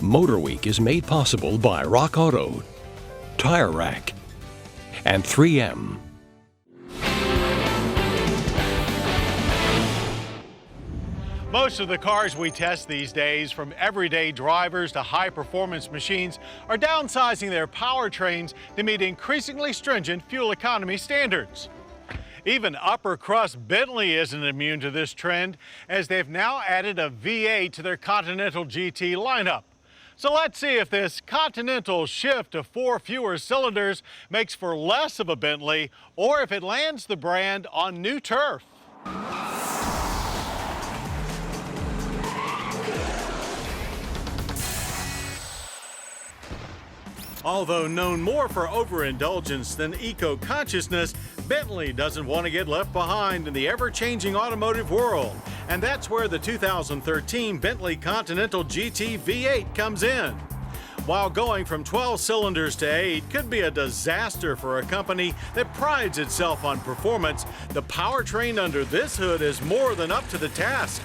MotorWeek is made possible by Rock Auto, Tire Rack, and 3M. Most of the cars we test these days, from everyday drivers to high-performance machines, are downsizing their powertrains to meet increasingly stringent fuel economy standards. Even upper-crust Bentley isn't immune to this trend, as they've now added a V8 to their Continental GT lineup. So let's see if this Continental shift to 4 fewer cylinders makes for less of a Bentley, or if it lands the brand on new turf. Although known more for overindulgence than eco-consciousness, Bentley doesn't want to get left behind in the ever-changing automotive world. And that's where the 2013 Bentley Continental GT V8 comes in. While going from 12 cylinders to 8 could be a disaster for a company that prides itself on performance, the powertrain under this hood is more than up to the task.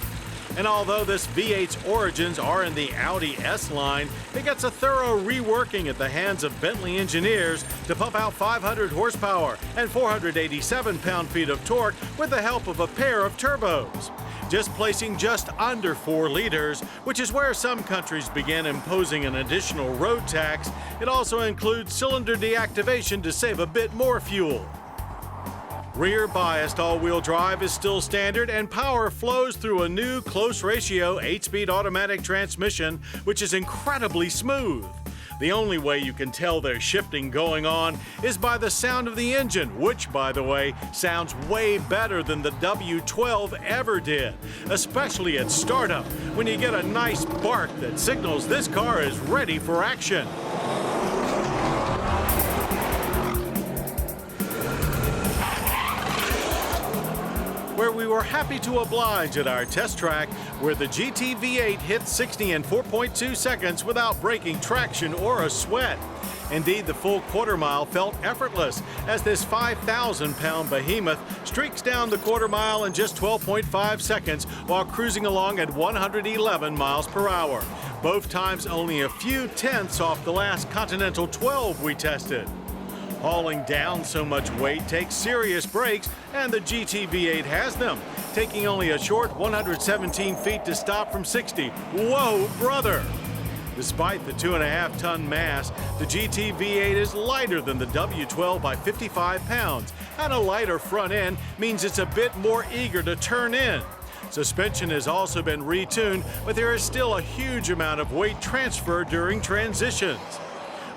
And although this V8's origins are in the Audi S line, it gets a thorough reworking at the hands of Bentley engineers to pump out 500 horsepower and 487 pound-feet of torque with the help of a pair of turbos. Displacing just under 4 liters, which is where some countries began imposing an additional road tax, it also includes cylinder deactivation to save a bit more fuel. Rear-biased all-wheel drive is still standard, and power flows through a new close-ratio 8-speed automatic transmission, which is incredibly smooth. The only way you can tell there's shifting going on is by the sound of the engine, which, by the way, sounds way better than the W12 ever did, especially at startup, when you get a nice bark that signals this car is ready for action. Where we were happy to oblige at our test track, where the GT V8 hit 60 in 4.2 seconds without breaking traction or a sweat. Indeed, the full quarter mile felt effortless as this 5,000-pound behemoth streaks down the quarter mile in just 12.5 seconds while cruising along at 111 miles per hour. Both times only a few tenths off the last Continental 12 we tested. Hauling down so much weight takes serious brakes, and the GT V8 has them, taking only a short 117 feet to stop from 60. Whoa, brother! Despite the 2.5-ton mass, the GT V8 is lighter than the W12 by 55 pounds, and a lighter front end means it's a bit more eager to turn in. Suspension has also been retuned, but there is still a huge amount of weight transfer during transitions.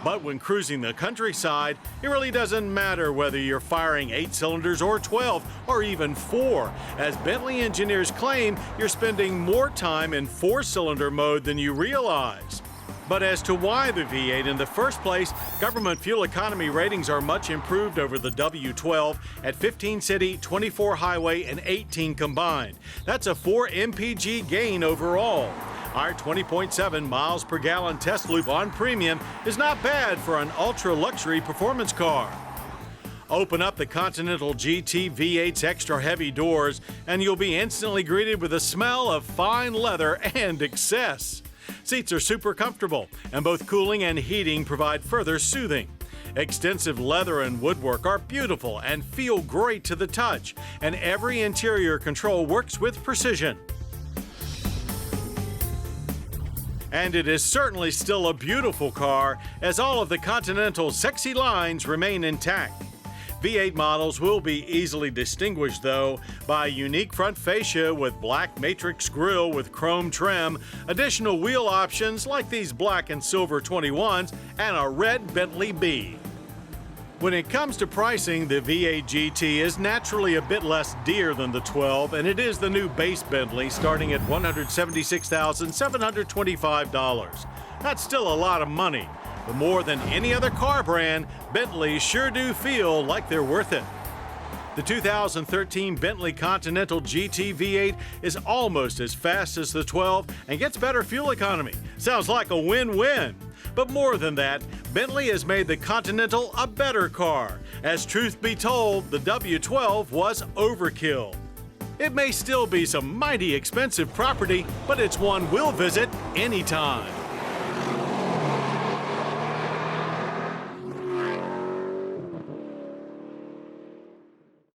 But when cruising the countryside, it really doesn't matter whether you're firing 8 cylinders or 12 or even 4. As Bentley engineers claim, you're spending more time in 4-cylinder mode than you realize. But as to why the V8 in the first place, government fuel economy ratings are much improved over the W12 at 15 city, 24 highway, and 18 combined. That's a 4 mpg gain overall. Our 20.7 miles per gallon test loop on premium is not bad for an ultra-luxury performance car. Open up the Continental GT V8's extra heavy doors and you'll be instantly greeted with a smell of fine leather and excess. Seats are super comfortable, and both cooling and heating provide further soothing. Extensive leather and woodwork are beautiful and feel great to the touch, and every interior control works with precision. And it is certainly still a beautiful car, as all of the Continental's sexy lines remain intact. V8 models will be easily distinguished, though, by a unique front fascia with black matrix grille with chrome trim, additional wheel options like these black and silver 21s, and a red Bentley B. When it comes to pricing, the V8 GT is naturally a bit less dear than the 12, and it is the new base Bentley starting at $176,725. That's still a lot of money, but more than any other car brand, Bentleys sure do feel like they're worth it. The 2013 Bentley Continental GT V8 is almost as fast as the 12 and gets better fuel economy. Sounds like a win-win. But more than that, Bentley has made the Continental a better car. As truth be told, the W12 was overkill. It may still be some mighty expensive property, but it's one we'll visit anytime.